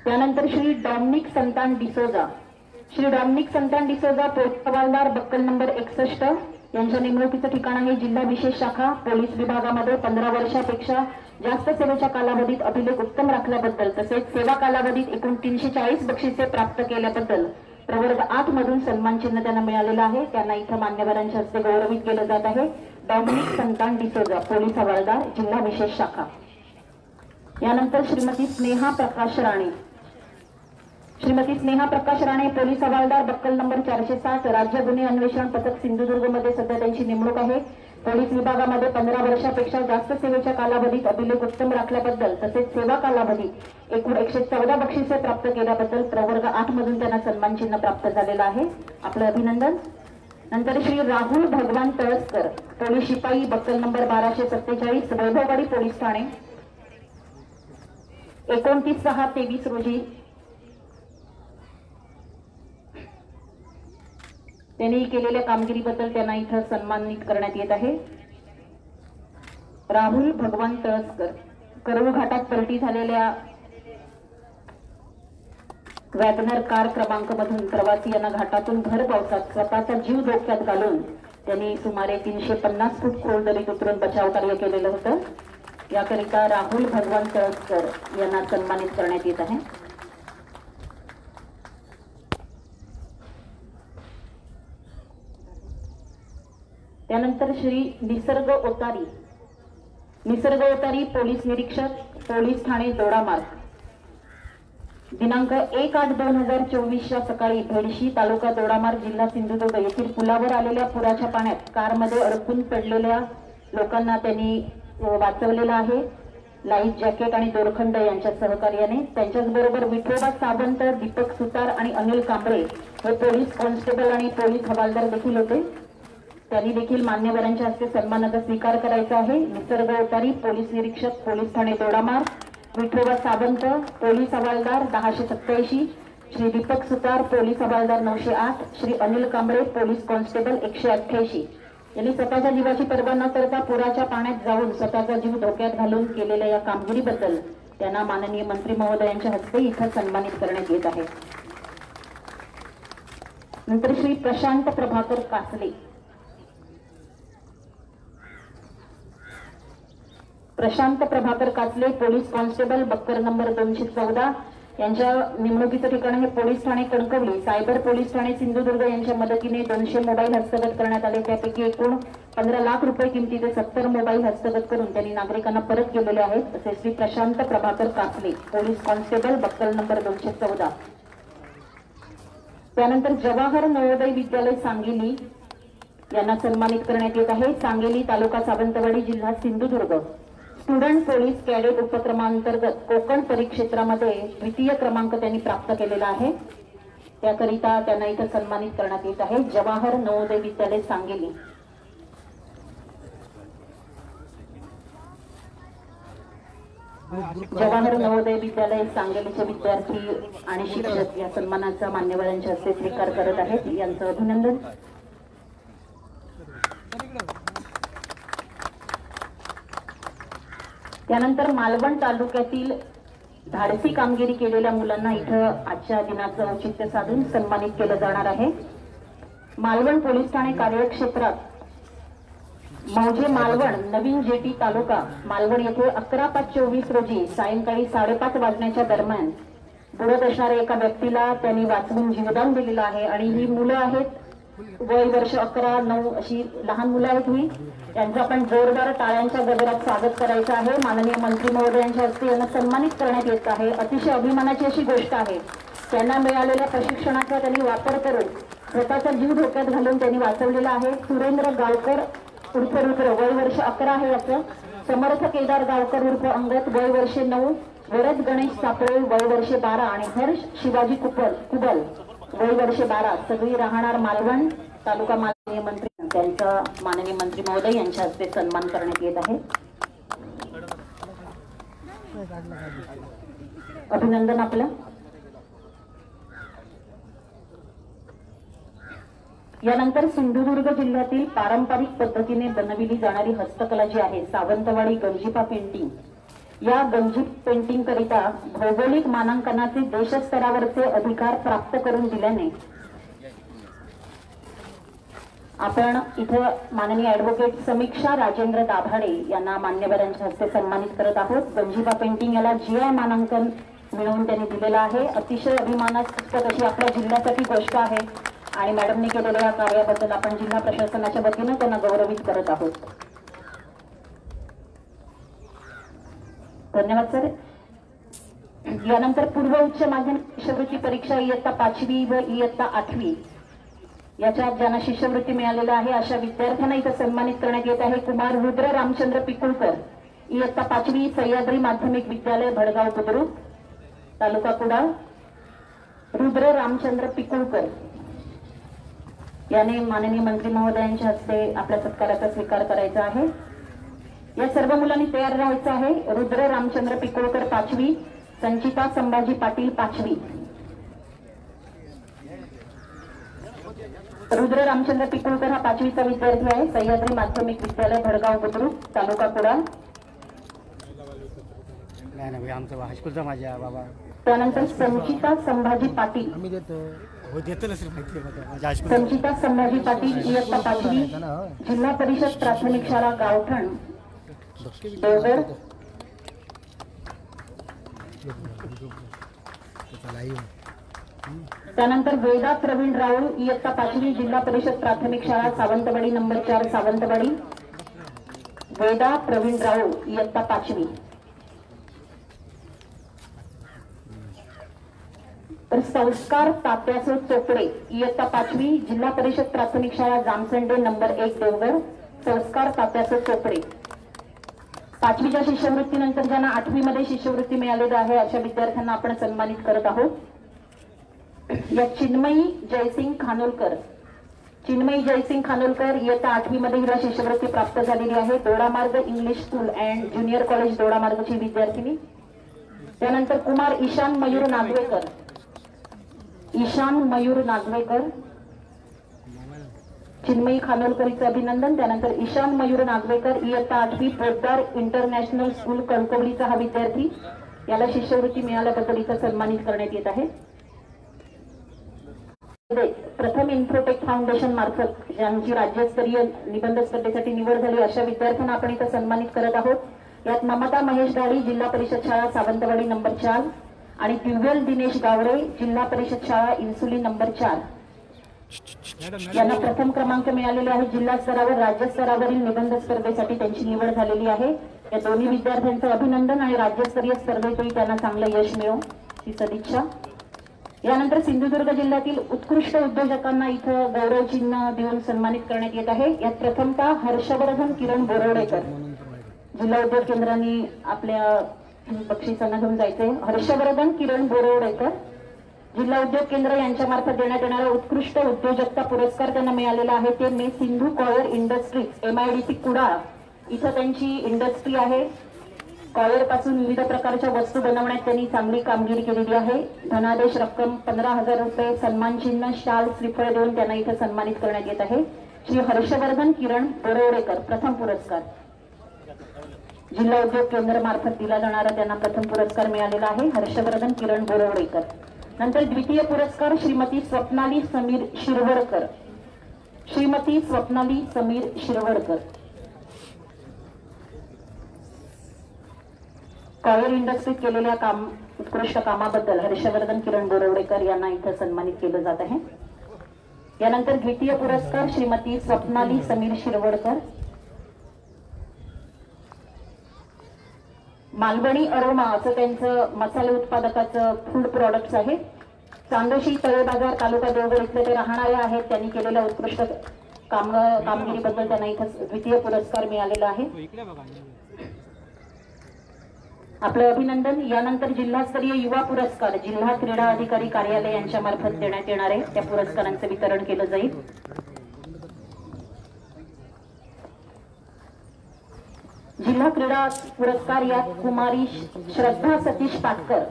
त्यानंतर श्री डॉमिनिक संतान डिसोजा, श्री डॉमिनिक संतान डिसोजा, पोलीस हवालदार, बक्कल नंबर 61, यांच्या नेमणुकीचं ठिकाण आहे जिल्हा विशेष शाखा। पोलीस विभागामध्ये 15 वर्षापेक्षा जास्त सेवेच्या कालावधीत अभिलेख उत्तम राखल्याबद्दल तसेच सेवा कालावधीत एकूण 340 बक्षिसे प्राप्त केल्याबद्दल प्रवर्ग 8 मधून सन्मान चिन्ह त्यांना मिळालेलं आहे। त्यांना इथं मान्यवरांच्या हस्ते गौरवित केलं जात आहे। डॉमिनिक संतान डिसोजा, पोलीस हवालदार, जिल्हा विशेष शाखा। यानंतर श्रीमती स्नेहा प्रकाश राणे, श्रीमती स्नेहा प्रकाश राणे, पोलीस हवालदार, बक्कल नंबर 460, राज्य गुन्हे अन्वेषण पथक सिंधुदुर्ग मध्ये सध्या त्यांची नेमणूक आहे। पोलीस विभागामध्ये 15 वर्षापेक्षा जास्त सेवेच्या कालावधीत अभिलेख उत्तम राखल्याबद्दल तसेच सेवा कालावधीत एकूण 114 बक्षिसे प्राप्त केल्याबद्दल प्रवर्ग 8 मधून त्यांना सन्मान चिन्ह प्राप्त झालेलं आहे। आपलं अभिनंदन। नंतर श्री राहुल भगवान तळसकर, पोलीस शिपाई, बक्कल नंबर 1247, वैभववाडी पोलीस ठाणे। 29/6/23 रोजी त्यांनी केलेल्या कामगिरीबद्दल त्यांना इथं सन्मानित करण्यात येत आहे। राहुल भगवान तळसकर, करवू घाटात पलटी झालेल्या वॅगनर कार क्रमांक मधून प्रवासी यांना घाटातून भर पावसात स्वतःचा जीव धोक्यात घालून त्यांनी सुमारे 350 फूट खोल दरीत उतरून बचाव कार्य केलेलं होतं। याकरिता राहुल भगवान तळसकर यांना सन्मानित करण्यात येत आहे। त्यानंतर श्री निसर्ग ओतारी पोलीस निरीक्षक, पोलीस ठाणे दोडामार्ग, दिनांक 1/8/2024 सकाळी भेडशी, तालुका दोडामार्ग, जिल्हा सिंधुदुर्ग येथील पुलावर आलेल्या पुराच्या पाण्यात कारमध्ये अडकून पडलेल्या लोकांना त्यांनी वाचवलेलं आहे। लाईफ जॅकेट आणि दोरखंड यांच्या सहकार्याने। त्यांच्याचबरोबर विठोबा सावंत, दीपक सुतार आणि अनिल कांबळे हे पोलीस कॉन्स्टेबल आणि पोलीस हवालदार देखील होते। त्यांनी देखील मान्यवरांच्या हस्ते सन्मानाचा स्वीकार करायचा आहे। निसर्ग ओतारी पोलीस निरीक्षक, पोलीस ठाणे दोडामार्ग, विठोबा सावंत पोलीस हवालदार 1087, श्री दीपक सुतार पोलीस हवालदार 908, श्री अनिल कांबळे पोलीस कॉन्स्टेबल 188 यांनी स्वतःच्या जीवाची पर्वा न करता पुराच्या पाण्यात जाऊन स्वतःचा जीव धोक्यात घालून केलेल्या या कामगिरीबद्दल त्यांना माननीय मंत्री महोदयांच्या हस्ते इथं सन्मानित करण्यात येत आहे। नंतर श्री प्रशांत प्रभाकर कासले, पोलीस कॉन्स्टेबल बक्कर नंबर 214 यांच्या नेमणुकीचं ठिकाण हे police Thane Kankavli. Cyber police Thane Sindhudurg यांच्या मदतीने 200 मोबाईल हस्तगत करण्यात आले। त्यापैकी एकूण 15 लाख रुपये किमतीचे 70 मोबाईल हस्तगत करून त्यांनी नागरिकांना परत केलेले आहेत। असे श्री प्रशांत प्रभाकर कासले, पोलीस कॉन्स्टेबल बक्कर नंबर 214। त्यानंतर जवाहर नवोदय विद्यालय सांगली यांना सन्मानित करण्यात येत आहे। सांगली, तालुका सावंतवाडी, जिल्हा सिंधुदुर्ग स्टुडंट पोलीस कॅडेट उपक्रमांतर्गत कोकण परिक्षेत्रामध्ये 2य क्रमांक त्यांनी प्राप्त केलेला आहे। त्याकरिता त्यांना इथं सन्मानित करण्यात येत आहे। जवाहर नवोदय विद्यालय सांगली। जवाहर नवोदय विद्यालय सांगलीचे विद्यार्थी आणि शिक्षक या सन्मानाचा मान्यवरांच्या हस्ते स्वीकार करत आहेत। यांचं अभिनंदन। त्यानंतर मालवण तालुक्यातील धाडसी कामगिरी केलेल्या मुलांना इथं आजच्या दिनाचं औचित्य साधून सन्मानित केलं जाणार आहे। मालवण पोलीस ठाणे कार्यक्षेत्रात मौजे मालवण, नवीन जेटी तालुका मालवण येथे 11/5/24 रोजी सायंकाळी 5:30 वाजण्याच्या दरम्यान बुडत असणाऱ्या एका व्यक्तीला त्यांनी वाचवून जीवदान दिलेलं आहे। आणि ही मुलं आहेत, वय वर्ष 11, 9 अशी लहान मुलं आहेत ही। त्यांचं आपण जोरदार टाळ्यांच्या गजरात स्वागत करायचं आहे। माननीय मंत्री महोदयांच्या हस्ते यांना सन्मानित करण्यात येत आहे। अतिशय अभिमानाची अशी गोष्ट आहे। त्यांना मिळालेल्या प्रशिक्षणाचा त्यांनी वापर करून स्वतःचा जीव धोक्यात घालून त्यांनी वाचवलेला आहे। सुरेंद्र गावकर उर्फ रुद्र, वय वर्ष 11 आहे याचं। समर्थ केदार गावकर उर्फ अंगत, वय वर्ष 9, वरद गणेश सापळे, वय वर्ष 12 आणि हर्ष शिवाजी कुबल, वय वर्ष 12, सगळी राहणार मालवण तालुका। माननीय मंत्री त्यांचा माननीय मंत्री महोदय यांच्या हस्ते सन्मान करण्यात येत आहे। अभिनंदन आपलं। यानंतर सिंधुदुर्ग जिल्ह्यातील पारंपरिक पद्धतीने बनविली जाणारी हस्तकला जी आहे सावंतवाडी गंजिफा पेंटिंग, या गंजी पेंटिंग करिता भौगोलिक मानांकनाचे देशस्तरावरचे अधिकार प्राप्त करून दिल्याने आपण इथं माननीय ॲडव्होकेट समीक्षा राजेंद्र दाभाडे यांना मान्यवरांच्या हस्ते सन्मानित करत आहोत। गंजिफा पेंटिंग याला GI मानांकन मिळवून त्यांनी दिलेलं आहे। अतिशय अभिमानास्पद अशी आपल्या जिल्ह्यासाठी गोष्ट आहे आणि मॅडमने केलेल्या या कार्याबद्दल आपण जिल्हा प्रशासनाच्या वतीने त्यांना गौरवित करत आहोत। धन्यवाद सर। यानंतर पूर्व उच्च माध्यमिक शिष्यवृत्ती परीक्षा इयत्ता 5वी व इयत्ता 8वी याच्यात ज्यांना शिष्यवृत्ती मिळालेल्या आहे अशा विद्यार्थ्यांना इथं सन्मानित करण्यात येत आहे। कुमार रुद्र रामचंद्र पिकुळकर, इयत्ता 5वी, सह्याद्री माध्यमिक विद्यालय भडगाव बुद्रुक, तालुका कुडाळ। रुद्र रामचंद्र पिकुळकर याने माननीय मंत्री महोदयांच्या हस्ते आपल्या सत्काराचा स्वीकार करायचा आहे। या सर्व मुलांनी तयार राहायचं आहे। रुद्र रामचंद्र पिकुळकर 5वी, संचिता संभाजी पाटील 5वी, रुद्र रामचंद्र पिकुळकर हा 5वीचा विद्यार्थी आहे, सह्याद्री माध्यमिक विद्यालय भडगाव बुद्रुक तालुका कुडाळ। नाही आमचं हायस्कूलचा माझ्या बाबा। त्यानंतर संचिता संभाजी पाटील, आम्ही देतो हो देतो नसेल माहिती आहे माझ्या हायस्कूल। संचिता संभाजी पाटील इयत्ता 5वी, जिल्हा परिषद प्राथमिक शाळा गावठण देवगड। त्यानंतर वेदा प्रवीण राऊळ इयत्ता 5वी, जिल्हा परिषद प्राथमिक शाळा सावंतवाडी नंबर 4 सावंतवाडी। वेदा प्रवीण राऊळ इयत्ता 5वी। तर संस्कार तात्यासो चोपडे इयत्ता 5वी, जिल्हा परिषद प्राथमिक शाळा जामसंडे नंबर 1 देवगड। संस्कार तात्यासो चोपडे 5वीच्या शिष्यवृत्तीनंतर ज्यांना 8वी मध्ये शिष्यवृत्ती मिळालेली आहे अशा विद्यार्थ्यांना आपण सन्मानित करत आहोत। या चिन्मयी जयसिंग खानोलकर, चिन्मयी जयसिंग खानोलकर इयत्ता 8वी मध्ये हिला शिष्यवृत्ती प्राप्त झालेली आहे। Dodamarg English school and junior college दोडामार्गची विद्यार्थिनी। त्यानंतर कुमार ईशान मयूर नागवेकर, ईशान मयूर नागवेकर, चिन्मयी खानोलकरचं अभिनंदन। त्यानंतर ईशान मयूर नागवेकर इयत्ता 8वी, पोद्दार इंटरनॅशनल स्कूल कणकवलीचा हा विद्यार्थी, याला शिष्यवृत्ती मिळाल्याबद्दल इथं सन्मानित करण्यात येत आहे। प्रथम इन्फोटेक फाउंडेशन मार्फत ज्यांची राज्यस्तरीय निबंध स्पर्धेसाठी निवड झाली अशा विद्यार्थ्यांना आपण इथं सन्मानित करत आहोत। यात ममता महेश गाडी जिल्हा परिषद शाळा सावंतवाडी नंबर 4 आणि दिव्यल दिनेश गावडे जिल्हा परिषद शाळा इन्सुली नंबर 4 यांना प्रथम क्रमांक मिळालेले आहे। जिल्हा स्तरावर राज्य स्तरावरील निबंध स्पर्धेसाठी त्यांची निवड झालेली आहे। या दोन्ही विद्यार्थ्यांचं अभिनंदन आणि राज्यस्तरीय स्पर्धेतही त्यांना चांगलं यश मिळो ही सदिच्छा। यानंतर सिंधुदुर्ग जिल्ह्यातील उत्कृष्ट उद्योजकांना इथं गौरव चिन्ह देऊन सन्मानित करण्यात येत आहे। यात प्रथमतः हर्षवर्धन किरण बोरवडेकर, जिल्हा उद्योग केंद्रांनी आपल्या बक्षिसांना घेऊन जायचे। हर्षवर्धन किरण बोरवडेकर जिल्हा उद्योग केंद्र यांच्या मार्फत देण्यात येणारा उत्कृष्ट उद्योजकता पुरस्कार त्यांना मिळालेला आहे। ते मे Sindhu coir industries MIDC Kudal इथं त्यांची इंडस्ट्री आहे। कॉयर पासून विविध प्रकारच्या वस्तू बनवण्यात त्यांनी चांगली कामगिरी केलेली आहे। धनादेश रक्कम 15,000 रुपये, सन्मान चिन्ह, शाल, श्रीफळ देऊन त्यांना इथं सन्मानित करण्यात येत आहे। श्री हर्षवर्धन किरण बोरवडेकर प्रथम पुरस्कार जिल्हा उद्योग केंद्र मार्फत दिला जाणारा त्यांना प्रथम पुरस्कार मिळालेला आहे। हर्षवर्धन किरण बोरवडेकर। नंतर द्वितीय पुरस्कार श्रीमती स्वप्नाली समीर शिरवडकर, श्रीमती स्वप्नाली समीर शिरवडकर कॉयर इंडस्ट्रीत केलेल्या उत्कृष्ट कामाबद्दल हर्षवर्धन किरण बोरवडेकर यांना इथं सन्मानित केलं जात आहे। यानंतर द्वितीय पुरस्कार श्रीमती स्वप्नाली समीर शिरवडकर मालवणी अरोमा असं त्यांचं मसाले उत्पादकाचं फूड प्रोडक्ट्स आहे। चांदोशी तळे बाजार तालुका देवगड इथले ते राहणारे आहेत। त्यांनी केलेल्या उत्कृष्ट कामगिरीबद्दल त्यांना इथं द्वितीय पुरस्कार मिळालेला आहे। आपलं अभिनंदन। यानंतर जिल्हास्तरीय युवा पुरस्कार जिल्हा क्रीडा अधिकारी कार्यालय यांच्या मार्फत देण्यात येणार आहे। त्या पुरस्कारांचं वितरण केलं जाईल। जिल्हा क्रीडा पुरस्कार यात कुमारी श्रद्धा सतीश पाटकर,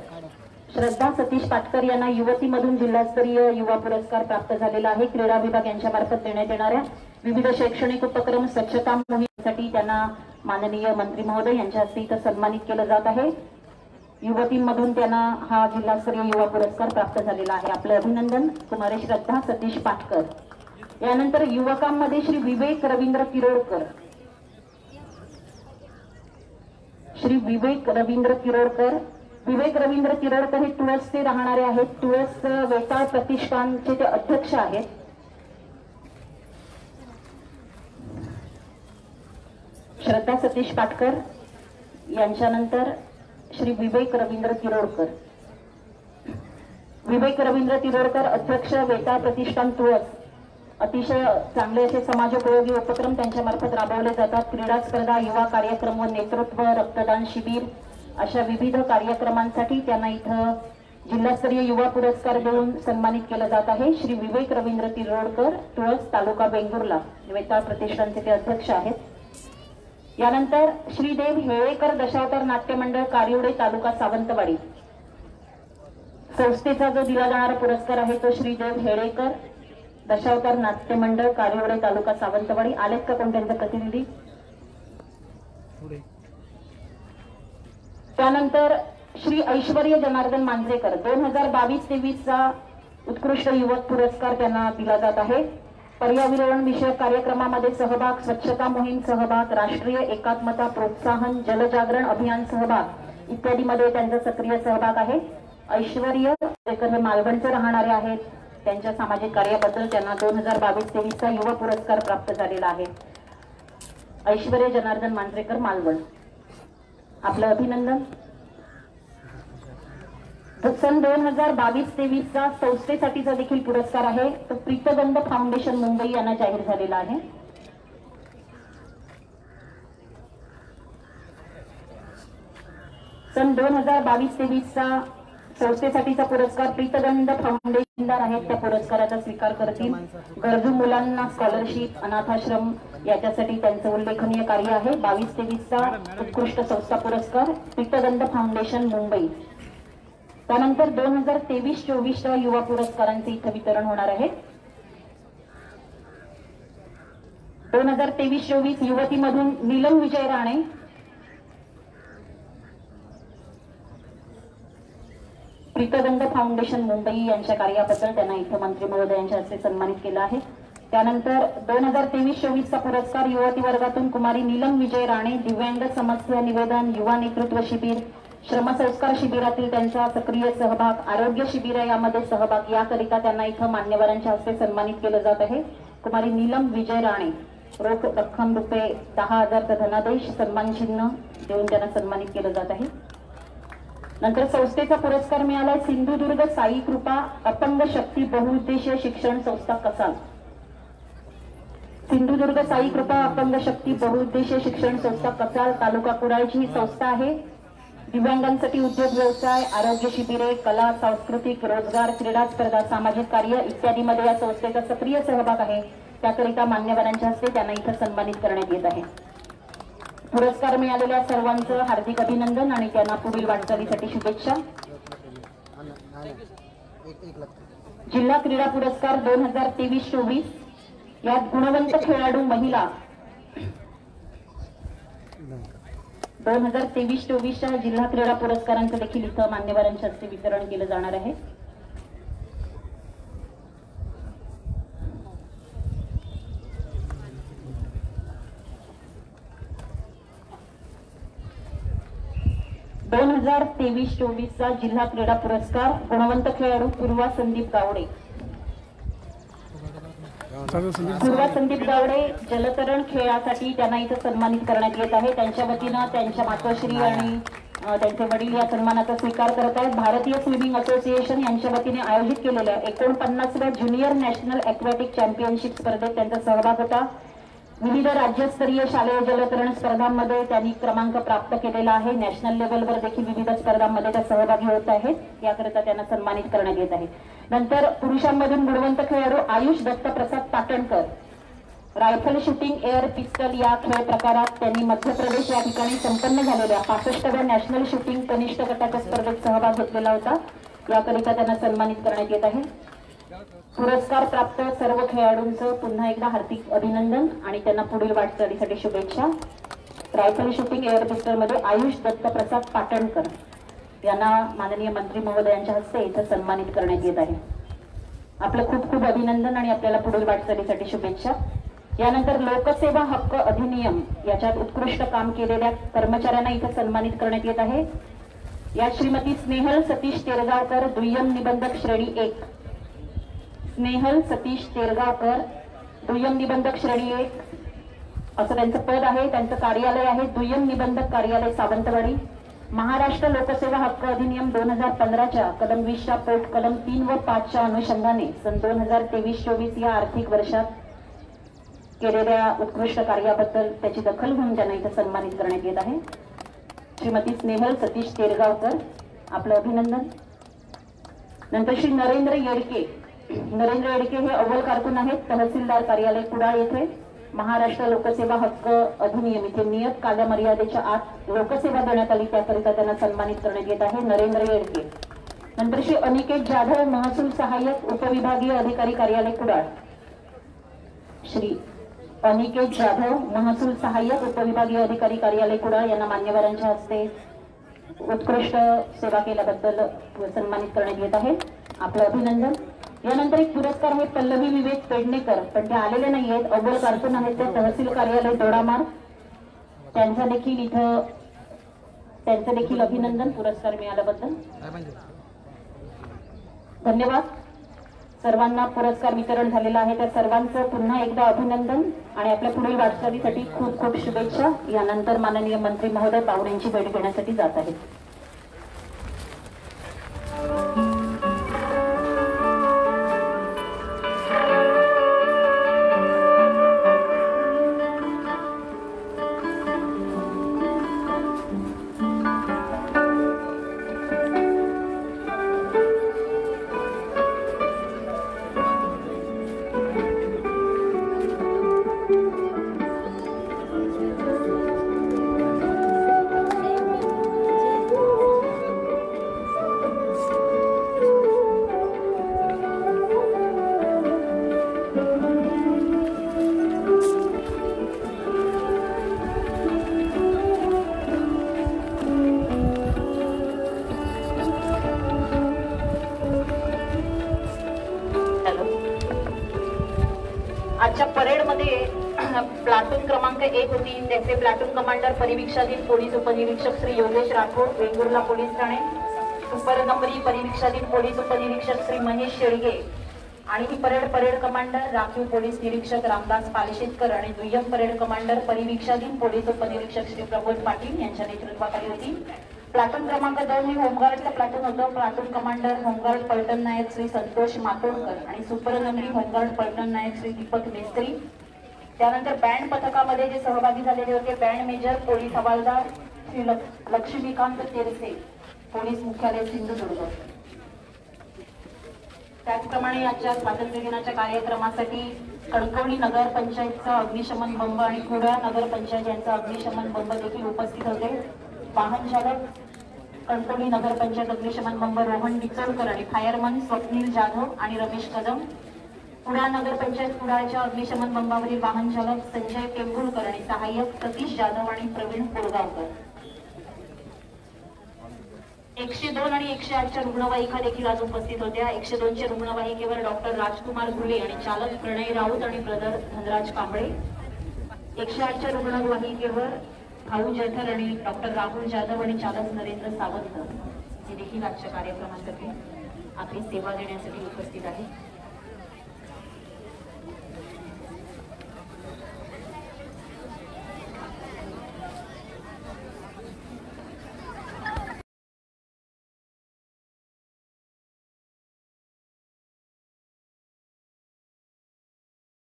श्रद्धा सतीश पाटकर यांना युवतीमधून जिल्हास्तरीय युवा पुरस्कार प्राप्त झालेला आहे। क्रीडा विभाग यांच्या मार्फत देण्यात येणाऱ्या विविध शैक्षणिक उपक्रम स्वच्छता मोहिमेसाठी त्यांना माननीय मंत्री महोदय यांच्या हस्ते इथं सन्मानित केलं जात आहे। युवतींमधून त्यांना हा जिल्हास्तरीय युवा पुरस्कार प्राप्त झालेला आहे। आपलं अभिनंदन कुमारी श्रद्धा सतीश पाटकर। यानंतर युवकांमध्ये श्री विवेक रवींद्र किरोडकर, श्री विवेक रवींद्र किरोडकर, विवेक रवींद्र किरोडकर हे तुळसचे राहणारे आहेत। तुळस वेताळ प्रतिष्ठानचे ते अध्यक्ष आहेत। श्रद्धा सतीश पाटकर यांच्यानंतर श्री विवेक रवींद्र किरोडकर, विवेक रवींद्र किरोडकर अध्यक्ष वेताळ प्रतिष्ठान तुळस। अतिशय चांगले असे समाजोपयोगी उपक्रम त्यांच्या मार्फत राबवले जातात। क्रीडा स्पर्धा, युवा कार्यक्रम व नेतृत्व, रक्तदान शिबिर अशा विविध कार्यक्रमांसाठी त्यांना इथं जिल्हास्तरीय युवा पुरस्कार देऊन सन्मानित केलं जात आहे। श्री विवेक रवींद्र किरोडकर तुळस तालुका बेंगुर्ला वेताळ प्रतिष्ठानचे ते अध्यक्ष आहेत। यानंतर श्रीदेव हेळेकर दशावतार नाट्य मंडळ कारिवडे तालुका सावंतवाडी संस्थेचा जो दिला जाणारा पुरस्कार आहे तो श्री देव हेडेकर दशावतार नाट्य मंडळ कारिवडे तालुका सावंतवाडी. आलेत का कोण त्यांचे प्रतिनिधी? त्यानंतर श्री ऐश्वर्य जनार्दन मांजरेकर 2022-23 चा उत्कृष्ट युवक पुरस्कार त्यांना दिला जात आहे. पर्यावरण विषयक कार्यक्रमामध्ये सहभाग, स्वच्छता मोहीम सहभाग, राष्ट्रीय एकात्मता प्रोत्साहन, जलजागरण अभियान सहभाग इत्यादी मध्ये त्यांचा सक्रिय सहभाग आहे. ऐश्वर्य जनार्दन हे मालवणचे राहणारे आहेत. त्यांच्या सामाजिक कार्याबद्दल त्यांना 2022-23 चा युवा पुरस्कार प्राप्त झालेला आहे. ऐश्वर्य जनार्दन मांजरेकर, मालवण, आपलं अभिनंदन. सन 2022-23 चा संस्थेसाठीचा देखील पुरस्कार आहे तो प्रीतगंध फाउंडेशन मुंबई यांना जाहीर झालेला आहे. सन 2022-23 चा संस्थेसाठीचा पुरस्कार प्रीतगंध फाउंडेशन आहेत. त्या पुरस्काराचा स्वीकार करतील. गरजू मुलांना स्कॉलरशिप, अनाथाश्रम याच्यासाठी त्यांचं उल्लेखनीय कार्य आहे. 22-23 चा उत्कृष्ट संस्था पुरस्कार प्रीतगंध फाउंडेशन मुंबई. त्यानंतर 2023-24 च्या युवा पुरस्कारांचे इथं वितरण होणार आहे. 2023-24 युवतीमधून नीलम विजय राणे, प्रीतगंध फाउंडेशन मुंबई यांच्या कार्याबद्दल त्यांना इथं मंत्री महोदयांच्या हस्ते सन्मानित केलं आहे. त्यानंतर 2023-24 चा पुरस्कार युवती वर्गातून कुमारी नीलम विजय राणे, दिव्यांग समस्या निवेदन, युवा नेतृत्व शिबिर, श्रमसंस्कार शिबिरातील त्यांचा सक्रिय सहभाग, आरोग्य शिबिर यामध्ये सहभाग याकरिता त्यांना इथं मान्यवरांच्या हस्ते सन्मानित केलं जात आहे. कुमारी नीलम विजय राणे रोख रक्कम ₹10,000 धनादेश सन्मान चिन्ह देऊन त्यांना सन्मानित केलं जात आहे. नंतर संस्थेचा पुरस्कार मिळालाय सिंधुदुर्ग साई कृपा अपंग शक्ती बहुउद्देशीय शिक्षण संस्था कसाल. सिंधुदुर्ग साई कृपा अपंग शक्ती बहुउद्देशीय शिक्षण संस्था कसाल तालुका कुडाळची ही संस्था आहे. दिव्यांगांसाठी उद्योग व्यवसाय, आरोग्य शिबिरे, कला, सांस्कृतिक, रोजगार, क्रीडा स्पर्धा, सामाजिक कार्य इत्यादी मध्ये या संस्थेचा सक्रिय सहभाग आहे. त्याकरिता मान्यवरांच्या हस्ते त्यांना इथं सन्मानित करण्यात येत आहे. पुरस्कार मिळालेल्या सर्वांचं हार्दिक अभिनंदन आणि त्यांना पुढील वाटचालीसाठी शुभेच्छा. जिल्हा क्रीडा पुरस्कार 2023-24 यात गुणवंत खेळाडू महिला 2023-24 च्या जिल्हा क्रीडा पुरस्कारांचं देखील इथं मान्यवरांच्या हस्ते वितरण केलं जाणार आहे. दोन 2023-24 चा जिल्हा क्रीडा पुरस्कार गुणवंत खेळाडू पूर्वा संदीप गावडे. पूर्वा संदीप गावडे जलतरण खेळासाठी त्यांना इथं सन्मानित करण्यात येत आहे. त्यांच्या वतीनं त्यांच्या मातोश्री आणि त्यांचे वडील या सन्मानाचा स्वीकार करत आहेत. भारतीय स्विमिंग असोसिएशन यांच्या वतीने आयोजित केलेल्या 49व्या ज्युनियर नॅशनल ॲक्वॅटिक चॅम्पियनशिप स्पर्धेत त्यांचा सहभाग होता. विविध राज्यस्तरीय शालेय जलतरण स्पर्धांमध्ये त्यांनी क्रमांक प्राप्त केलेला आहे. नॅशनल लेव्हलवर देखील विविध स्पर्धांमध्ये त्या सहभागी होत आहेत. याकरिता त्यांना सन्मानित करण्यात येत आहे. नंतर पुरुषांमधून गुणवंत खेळाडू Ayush Dattaprasad Patankar rifle shooting air pistol या खेळ प्रकारात त्यांनी मध्य प्रदेश या ठिकाणी संपन्न झालेल्या 65व्या नॅशनल शूटिंग कनिष्ठ गटाच्या स्पर्धेत सहभाग घेतलेला होता. याकरिता त्यांना सन्मानित करण्यात येत आहे. पुरस्कार प्राप्त सर्व खेळाडूंचं पुन्हा एकदा हार्दिक अभिनंदन आणि त्यांना पुढील वाटचालीसाठी शुभेच्छा. रायफल शूटिंग एअर पिस्टल मध्ये आयुष दत्तप्रसाद पाटणकर यांना माननीय मंत्री महोदयांच्या हस्ते इथं सन्मानित करण्यात येत आहे. आपलं खूप खूप अभिनंदन आणि आपल्याला पुढील वाटचालीसाठी शुभेच्छा. यानंतर लोकसेवा हक्क अधिनियम याच्यात उत्कृष्ट काम केलेल्या कर्मचाऱ्यांना इथं सन्मानित करण्यात येत आहे. या श्रीमती स्नेहल सतीश तेरगावकर दुय्यम निबंधक श्रेणी 1. स्नेहल सतीश तेरगावकर दुय्यम निबंधक श्रेणी 1 असं त्यांचं पद आहे. त्यांचं कार्यालय आहे दुय्यम निबंधक कार्यालय सावंतवाडी. महाराष्ट्र लोकसेवा हक्क अधिनियम 2015 च्या कलम 20 च्या पोट कलम 3 व 5 च्या अनुषंगाने सन 2023-24 या आर्थिक वर्षात केलेल्या उत्कृष्ट कार्याबद्दल त्याची दखल घेऊन त्यांना इथं सन्मानित करण्यात येत आहे. श्रीमती स्नेहल सतीश तेरगावकर आपलं अभिनंदन. नंतर श्री नरेंद्र येडके. नरेंद्र येडके हे अव्वल कारकून आहेत. तहसीलदार कार्यालय कुडाळ येथे महाराष्ट्र लोकसेवा हक्क अधिनियम इथे नियत कालमर्यादेच्या आत लोकसेवा देण्यात आली त्याकरिता त्यांना सन्मानित करण्यात येत आहे. नरेंद्र येडके नंतर श्री अनिकेत जाधव, महसूल सहाय्यक, उपविभागीय अधिकारी कार्यालय कुडाळ. श्री अनिकेत जाधव, महसूल सहाय्यक, उपविभागीय अधिकारी कार्यालय कुडाळ यांना मान्यवरांच्या हस्ते उत्कृष्ट सेवा केल्याबद्दल सन्मानित करण्यात येत आहे. आपलं अभिनंदन. यानंतर एक पुरस्कार आहे पल्लवी विवेक पेडणेकर, पण ते आलेले नाही आहेत, अव्वल कारकून आहेत ते तहसील कार्यालय दोडामार. त्यांचं देखील अभिनंदन पुरस्कार मिळाल्याबद्दल. धन्यवाद. सर्वांना पुरस्कार वितरण झालेला आहे, त्या सर्वांचं पुन्हा एकदा अभिनंदन आणि आपल्या पुढील वाटचालीसाठी खूप खूप शुभेच्छा. यानंतर माननीय मंत्री महोदय पाऊल यांची भेट घेण्यासाठी जात आहेत. आजच्या परेडमध्ये प्लाटून क्रमांक 1 होती, त्याचे प्लाटून कमांडर परिवीक्षाधीन पोलीस उपनिरीक्षक श्री योगेश राठोड, वेंगुर्ला पोलीस ठाणे. सुपर नंबरी परिवीक्षाधीन पोलीस उपनिरीक्षक श्री महेश शेळगे. आणि ही परेड कमांडर राखीव पोलीस निरीक्षक रामदास पालशेतकर आणि दुय्यम परेड कमांडर परिवीक्षाधीन पोलीस उपनिरीक्षक श्री प्रबोध पाटील यांच्या नेतृत्वाखाली होती. प्लाटून क्रमांक 2 ही होमगार्डचं प्लाटून होतं. प्लाटून कमांडर होमगार्ड पलटण नायक श्री संतोष मातोंडकर आणि सुपर नंबरी होमगार्ड पलटण नायक श्री दीपक मेस्त्री. त्यानंतर बँड पथकामध्ये जे सहभागी झालेले होते बँड मेजर पोलीस हवालदार श्री लक्ष्मीकांत तेरसे, पोलीस मुख्यालय सिंधुदुर्ग. त्याचप्रमाणे आजच्या स्वातंत्र्य दिनाच्या कार्यक्रमासाठी कणकवली नगर पंचायतचा अग्निशमन बंब आणि कुडाळ नगर पंचायत यांचा अग्निशमन बंब देखील उपस्थित होते. वाहन चालक कणकवली नगर पंचायत अग्निशमन बंब रोहन डिचोलकर आणि फायरमन स्वप्नील जाधव आणि रमेश कदम. कुडाळ नगर पंचायत कुडाळच्या अग्निशमन बंबावरील वाहन चालक संजय टेंभुळकर आणि सहाय्यक सतीश जाधव आणि प्रवीण कोळगावकर. 102 आणि 108च्या रुग्णवाहिका देखील आज उपस्थित होत्या. 102च्या रुग्णवाहिकेवर डॉक्टर राजकुमार घुले आणि चालक प्रणय राऊत आणि ब्रदर धनराज कांबळे. 108च्या रुग्णवाहिकेवर भाऊ जैथल आणि डॉक्टर राहुल जाधव आणि चालक नरेंद्र सावंत हे देखील आजच्या कार्यक्रमासाठी आपली सेवा देण्यासाठी उपस्थित आहेत.